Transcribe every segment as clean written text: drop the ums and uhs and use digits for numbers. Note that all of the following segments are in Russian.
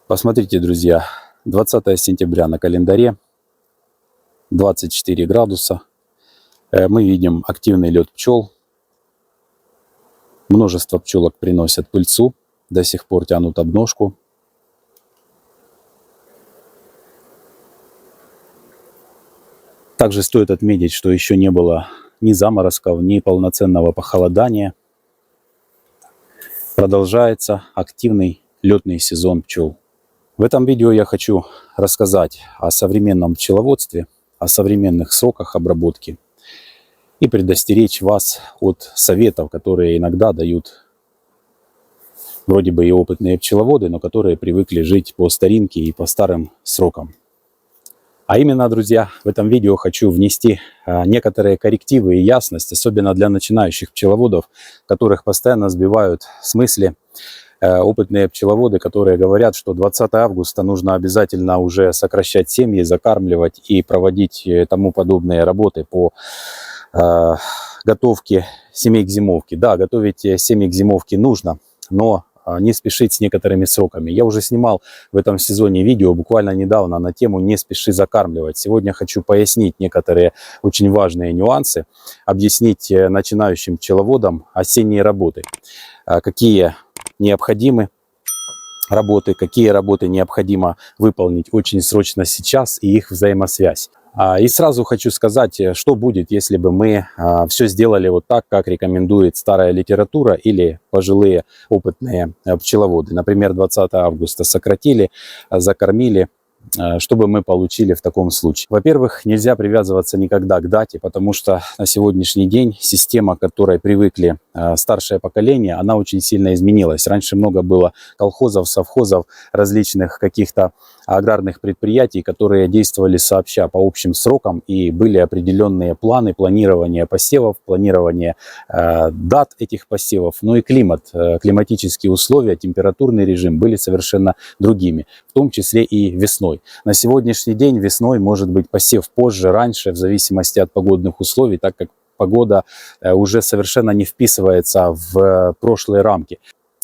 Посмотрите, друзья, 20 сентября на календаре, 24 градуса. Мы видим активный лет пчел. Множество пчелок приносят пыльцу, до сих пор тянут обножку. Также стоит отметить, что еще не было ни заморозков, ни полноценного похолодания. Продолжается активный летный сезон пчел. В этом видео я хочу рассказать о современном пчеловодстве, о современных сроках обработки и предостеречь вас от советов, которые иногда дают вроде бы и опытные пчеловоды, но которые привыкли жить по старинке и по старым срокам. А именно, друзья, в этом видео хочу внести некоторые коррективы и ясность, особенно для начинающих пчеловодов, которых постоянно сбивают с мысли опытные пчеловоды, которые говорят, что 20 августа нужно обязательно уже сокращать семьи, закармливать и проводить тому подобные работы по готовке семей к зимовке. Да, готовить семьи к зимовке нужно, но не спешить с некоторыми сроками. Я уже снимал в этом сезоне видео буквально недавно на тему «Не спеши закармливать». Сегодня хочу пояснить некоторые очень важные нюансы, объяснить начинающим пчеловодам осенние работы. Какие необходимы работы, какие работы необходимо выполнить очень срочно сейчас и их взаимосвязь. И сразу хочу сказать, что будет, если бы мы все сделали вот так, как рекомендует старая литература или пожилые опытные пчеловоды. Например, 20 августа сократили, закормили. Что бы мы получили в таком случае? Во-первых, нельзя привязываться никогда к дате, потому что на сегодняшний день система, к которой привыкли старшее поколение, она очень сильно изменилась. Раньше много было колхозов, совхозов, различных каких-то аграрных предприятий, которые действовали сообща по общим срокам, и были определенные планы планирования посевов, планирования дат этих посевов. Ну и климат, климатические условия, температурный режим были совершенно другими, в том числе и весной. На сегодняшний день весной может быть посев позже, раньше, в зависимости от погодных условий, так как погода уже совершенно не вписывается в прошлые рамки.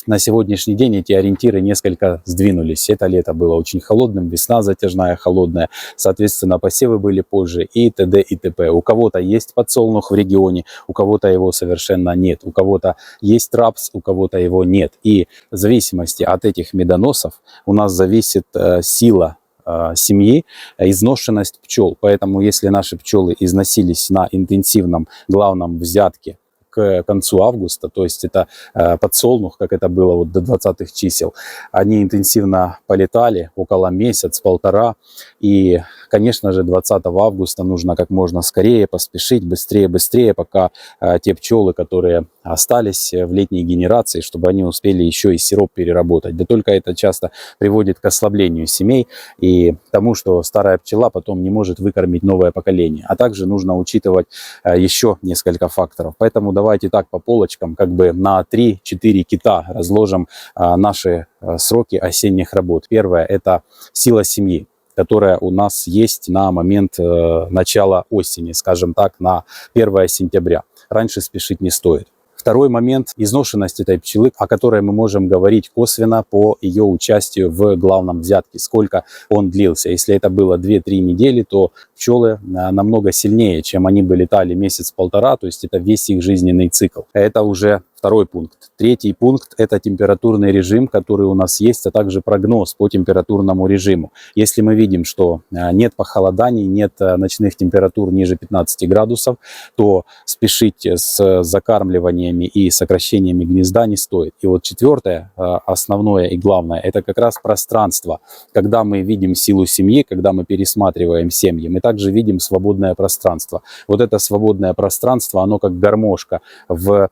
На сегодняшний день эти ориентиры несколько сдвинулись. Это лето было очень холодным, весна затяжная, холодная. Соответственно, посевы были позже и т.д. и т.п. У кого-то есть подсолнух в регионе, у кого-то его совершенно нет. У кого-то есть рапс, у кого-то его нет. И в зависимости от этих медоносов у нас зависит сила семьи, изношенность пчел. Поэтому если наши пчелы износились на интенсивном главном взятке к концу августа, то есть это подсолнух, как это было вот до 20-х чисел, они интенсивно полетали около месяц-полтора, и, конечно же, 20 августа нужно как можно скорее поспешить, быстрее, пока те пчелы, которые остались в летней генерации, чтобы они успели еще и сироп переработать. Да только это часто приводит к ослаблению семей и тому, что старая пчела потом не может выкормить новое поколение. А также нужно учитывать еще несколько факторов. Поэтому давайте так по полочкам, как бы на 3-4 кита разложим наши сроки осенних работ. Первое – это сила семьи, которая у нас есть на момент начала осени, скажем так, на 1 сентября. Раньше спешить не стоит. Второй момент – изношенность этой пчелы, о которой мы можем говорить косвенно по ее участию в главном взятке, сколько он длился. Если это было 2-3 недели, то пчелы намного сильнее, чем они бы летали месяц-полтора, то есть это весь их жизненный цикл. Это уже второй пункт. Третий пункт – это температурный режим, который у нас есть, а также прогноз по температурному режиму. Если мы видим, что нет похолоданий, нет ночных температур ниже 15 градусов, то спешить с закармливаниями и сокращениями гнезда не стоит. И вот четвертое, основное и главное, это как раз пространство. Когда мы видим силу семьи, когда мы пересматриваем семьи, мы также видим свободное пространство. Вот это свободное пространство, оно как гармошка в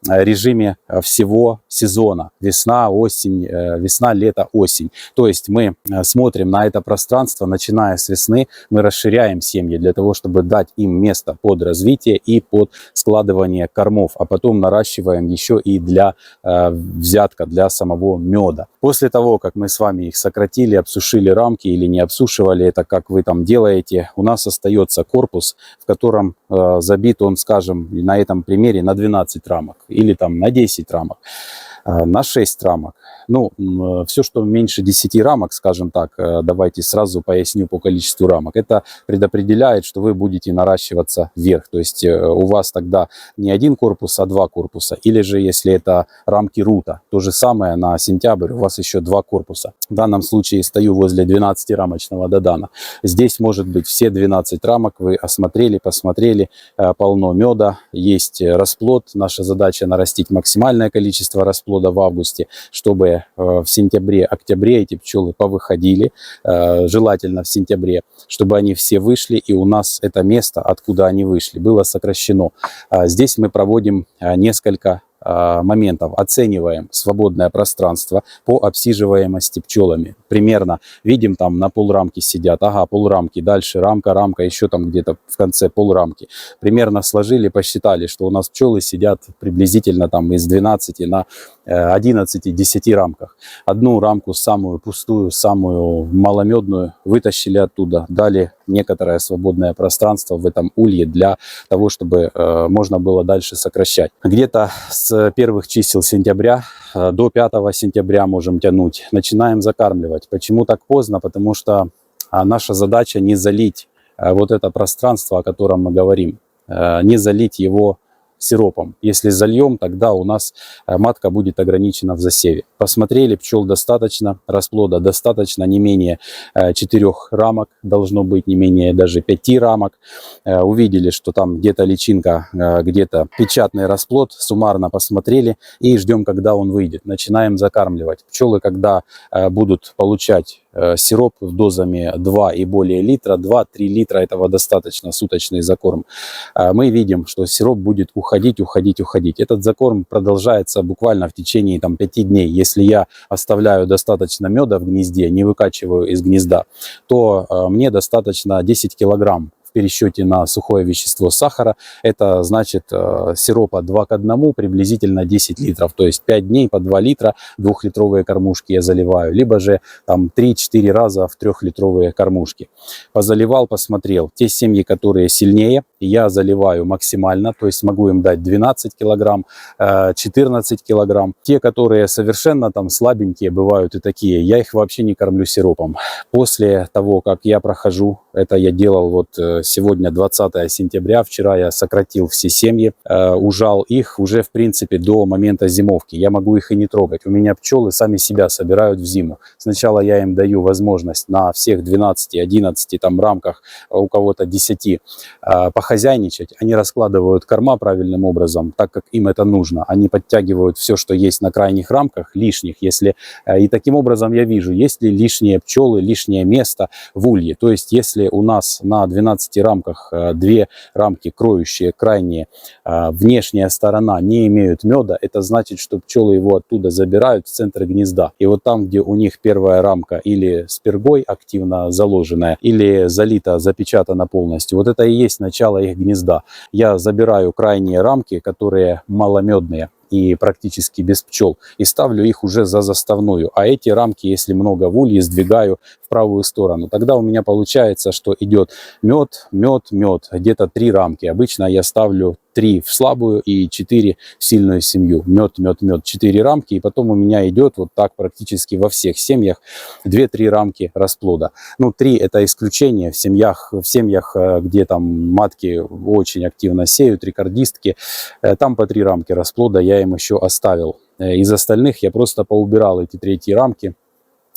режиме всего сезона. Весна, осень, весна, лето, осень. То есть мы смотрим на это пространство, начиная с весны, мы расширяем семьи для того, чтобы дать им место под развитие и под складывание кормов, а потом наращиваем еще и для взятка, для самого меда. После того, как мы с вами их сократили, обсушили рамки или не обсушивали, это как вы там делаете, у нас остается корпус, в котором забит он, скажем, на этом примере на 12 рамок или там на 10 рамок. На 6 рамок. Ну, все, что меньше 10 рамок, скажем так, давайте сразу поясню по количеству рамок. Это предопределяет, что вы будете наращиваться вверх. То есть у вас тогда не один корпус, а 2 корпуса. Или же, если это рамки рута, то же самое на сентябрь, у вас еще 2 корпуса. В данном случае стою возле 12-рамочного додана. Здесь может быть все 12 рамок, вы осмотрели, посмотрели, полно меда, есть расплод. Наша задача нарастить максимальное количество расплода в августе, чтобы в сентябре-октябре эти пчелы повыходили, желательно в сентябре, чтобы они все вышли, и у нас это место, откуда они вышли, было сокращено. Здесь мы проводим несколько моментов. Оцениваем свободное пространство по обсиживаемости пчелами. Примерно видим, там на полрамки сидят, ага, полрамки, дальше рамка, еще там где-то в конце полрамки. Примерно сложили, посчитали, что у нас пчелы сидят приблизительно там из 12 на 11-10 рамках. Одну рамку, самую пустую, самую маломедную, вытащили оттуда, дали некоторое свободное пространство в этом улье для того, чтобы можно было дальше сокращать. Где-то с первых чисел сентября до 5 сентября можем тянуть. Начинаем закармливать. Почему так поздно? Потому что наша задача не залить вот это пространство, о котором мы говорим, не залить его сиропом. Если зальем, тогда у нас матка будет ограничена в засеве. Посмотрели, пчел достаточно, расплода достаточно, не менее 4 рамок, должно быть не менее даже 5 рамок. Увидели, что там где-то личинка, где-то печатный расплод, суммарно посмотрели и ждем, когда он выйдет. Начинаем закармливать. Пчелы, когда будут получать сироп дозами 2 и более литра, 2-3 литра, этого достаточно, суточный закорм, мы видим, что сироп будет уходить. Этот закорм продолжается буквально в течение 5 дней. Если я оставляю достаточно меда в гнезде, не выкачиваю из гнезда, то мне достаточно 10 килограмм. В пересчете на сухое вещество сахара, это значит сиропа 2 к 1, приблизительно 10 литров. То есть 5 дней по 2 литра 2-литровые кормушки я заливаю, либо же там 3-4 раза в 3-литровые кормушки. Позаливал, посмотрел. Те семьи, которые сильнее, я заливаю максимально, то есть могу им дать 12 килограмм, 14 килограмм. Те, которые совершенно там слабенькие, бывают и такие, я их вообще не кормлю сиропом. После того, как я прохожу, это я делал вот сегодня 20 сентября, вчера я сократил все семьи, ужал их уже в принципе до момента зимовки. Я могу их и не трогать. У меня пчелы сами себя собирают в зиму. Сначала я им даю возможность на всех 12-11 там рамках, у кого-то 10 похозяйничать. Они раскладывают корма правильным образом, так как им это нужно. Они подтягивают все, что есть на крайних рамках, лишних, если и таким образом я вижу, есть ли лишние пчелы, лишнее место в улье. То есть если у нас на 12 рамках 2 рамки кроющие крайние, внешняя сторона не имеют меда, это значит, что пчелы его оттуда забирают в центр гнезда. И вот там, где у них первая рамка или с пергой активно заложенная, или залита, запечатана полностью, вот это и есть начало их гнезда. Я забираю крайние рамки, которые маломедные и практически без пчел, и ставлю их уже за заставную. А эти рамки, если много в улье, сдвигаю в правую сторону. Тогда у меня получается, что идет мед, где-то 3 рамки. Обычно я ставлю 3 в слабую и 4 в сильную семью. Мед, 4 рамки. И потом у меня идет вот так практически во всех семьях 2-3 рамки расплода. Ну, 3 это исключение. В семьях, где там матки очень активно сеют, рекордистки, там по 3 рамки расплода я им еще оставил. Из остальных я просто поубирал эти 3 рамки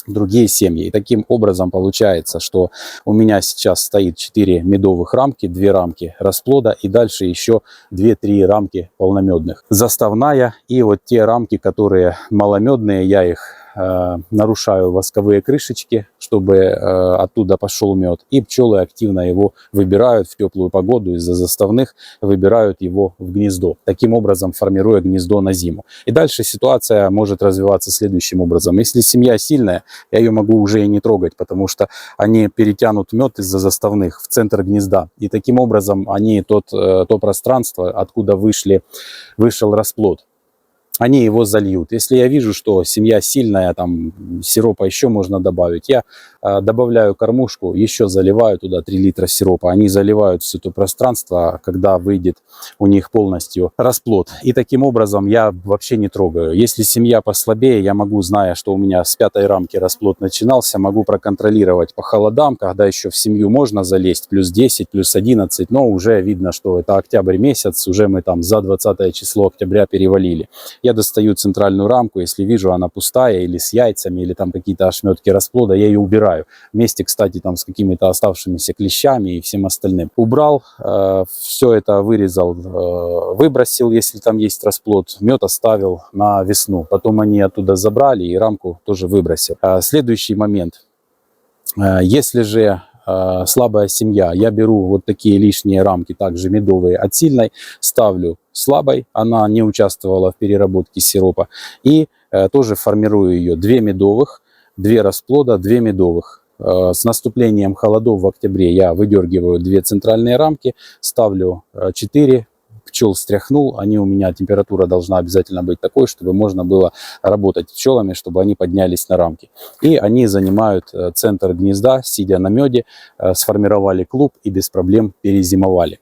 в другие семьи. И таким образом получается, что у меня сейчас стоит 4 медовых рамки, 2 рамки расплода и дальше еще 2-3 рамки полномедных. Заставная и вот те рамки, которые маломедные, я их нарушаю восковые крышечки, чтобы оттуда пошел мед. И пчелы активно его выбирают в теплую погоду, из-за заставных выбирают его в гнездо. Таким образом формируя гнездо на зиму. И дальше ситуация может развиваться следующим образом. Если семья сильная, я ее могу уже и не трогать, потому что они перетянут мед из-за заставных в центр гнезда. И таким образом они то пространство, откуда вышел расплод, они его зальют. Если я вижу, что семья сильная, там сиропа еще можно добавить, я добавляю кормушку, еще заливаю туда 3 литра сиропа. Они заливают все то пространство, когда выйдет у них полностью расплод. И таким образом я вообще не трогаю. Если семья послабее, я могу, зная, что у меня с 5-й рамки расплод начинался, могу проконтролировать по холодам, когда еще в семью можно залезть, плюс 10, плюс 11, но уже видно, что это октябрь месяц, уже мы там за 20 число октября перевалили. Я достаю центральную рамку, если вижу, она пустая или с яйцами, или там какие-то ошметки расплода, я ее убираю. Вместе, кстати, там с какими-то оставшимися клещами и всем остальным. Убрал, все это вырезал, выбросил, если там есть расплод, мед оставил на весну. Потом они оттуда забрали и рамку тоже выбросил. Следующий момент. Если же слабая семья, я беру вот такие лишние рамки, также медовые от сильной, ставлю слабой, она не участвовала в переработке сиропа, и тоже формирую ее 2 медовых, 2 расплода, 2 медовых. С наступлением холодов в октябре я выдергиваю 2 центральные рамки, ставлю 4, пчел стряхнул, они у меня, температура должна обязательно быть такой, чтобы можно было работать пчелами, чтобы они поднялись на рамки. И они занимают центр гнезда, сидя на меде, сформировали клуб и без проблем перезимовали.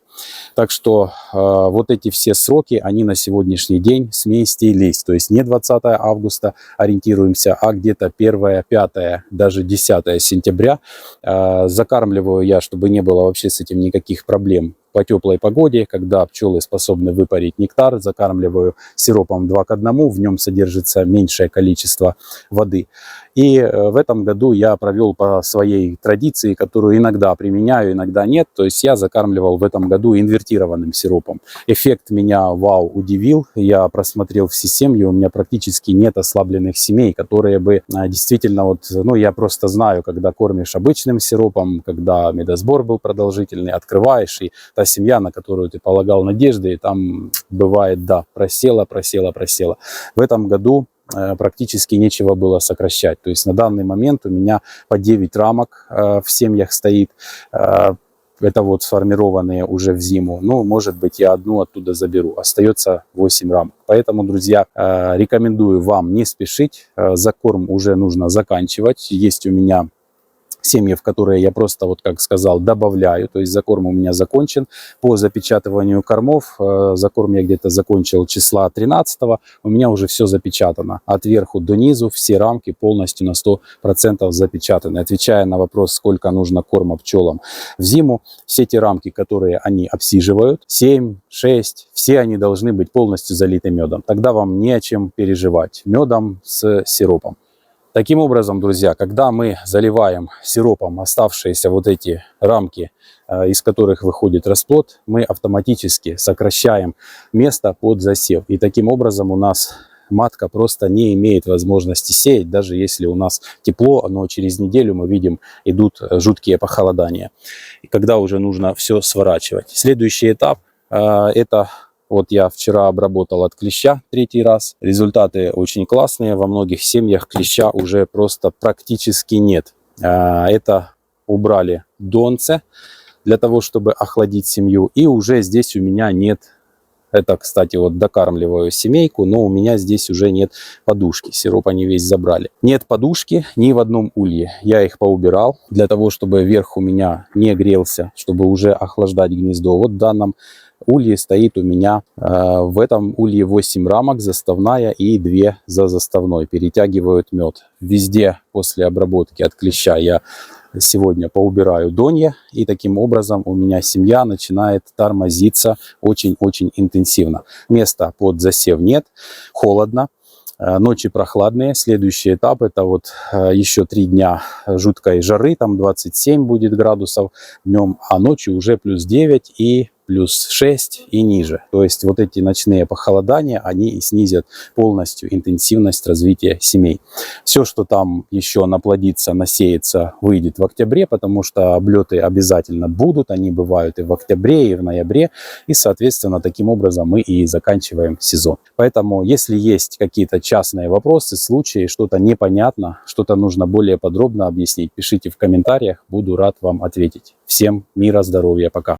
Так что вот эти все сроки, они на сегодняшний день сместились. То есть не 20 августа ориентируемся, а где-то 1, 5, даже 10 сентября. Закармливаю я, чтобы не было вообще с этим никаких проблем, по теплой погоде, когда пчелы способны выпарить нектар, закармливаю сиропом 2 к 1, в нем содержится меньшее количество воды. И в этом году я провел по своей традиции, которую иногда применяю, иногда нет. То есть я закармливал в этом году инвертированным сиропом. Эффект меня, вау, удивил. Я просмотрел все семьи, у меня практически нет ослабленных семей, которые бы действительно, вот, ну, я просто знаю, когда кормишь обычным сиропом, когда медосбор был продолжительный, открываешь, и та семья, на которую ты полагал надежды, и там бывает, да, просела. В этом году практически нечего было сокращать. То есть на данный момент у меня по 9 рамок в семьях стоит. Это вот сформированные уже в зиму. Ну, может быть, я одну оттуда заберу. Остается 8 рамок. Поэтому, друзья, рекомендую вам не спешить. Закорм уже нужно заканчивать. Есть у меня семьи, в которые я просто, вот как сказал, добавляю. То есть закорм у меня закончен. По запечатыванию кормов, закорм я где-то закончил числа 13, у меня уже все запечатано. От верху до низу все рамки полностью на 100% запечатаны. Отвечая на вопрос, сколько нужно корма пчелам в зиму, все те рамки, которые они обсиживают, 7, 6, все они должны быть полностью залиты медом. Тогда вам не о чем переживать. Медом с сиропом. Таким образом, друзья, когда мы заливаем сиропом оставшиеся вот эти рамки, из которых выходит расплод, мы автоматически сокращаем место под засев. И таким образом у нас матка просто не имеет возможности сеять, даже если у нас тепло, но через неделю мы видим, идут жуткие похолодания. И когда уже нужно все сворачивать. Следующий этап это... Вот я вчера обработал от клеща 3-й раз. Результаты очень классные. Во многих семьях клеща уже просто практически нет. Это убрали донце для того, чтобы охладить семью. И уже здесь у меня нет... Это, кстати, вот докармливаю семейку, но у меня здесь уже нет подушки. Сироп они весь забрали. Нет подушки ни в одном улье. Я их поубирал для того, чтобы верх у меня не грелся, чтобы уже охлаждать гнездо. Вот в данном улье стоит у меня, в этом улье 8 рамок, заставная и 2 за заставной. Перетягивают мед. Везде после обработки от клеща я сегодня поубираю донья, и таким образом у меня семья начинает тормозиться очень-очень интенсивно. Места под засев нет, холодно, ночи прохладные. Следующий этап — это вот еще 3 дня жуткой жары, там 27 будет градусов днем, а ночью уже плюс 9 и плюс 6 и ниже. То есть вот эти ночные похолодания, они снизят полностью интенсивность развития семей. Все, что там еще наплодится, насеется, выйдет в октябре, потому что облеты обязательно будут. Они бывают и в октябре, и в ноябре. И, соответственно, таким образом мы и заканчиваем сезон. Поэтому, если есть какие-то частные вопросы, случаи, что-то непонятно, что-то нужно более подробно объяснить, пишите в комментариях. Буду рад вам ответить. Всем мира, здоровья, пока.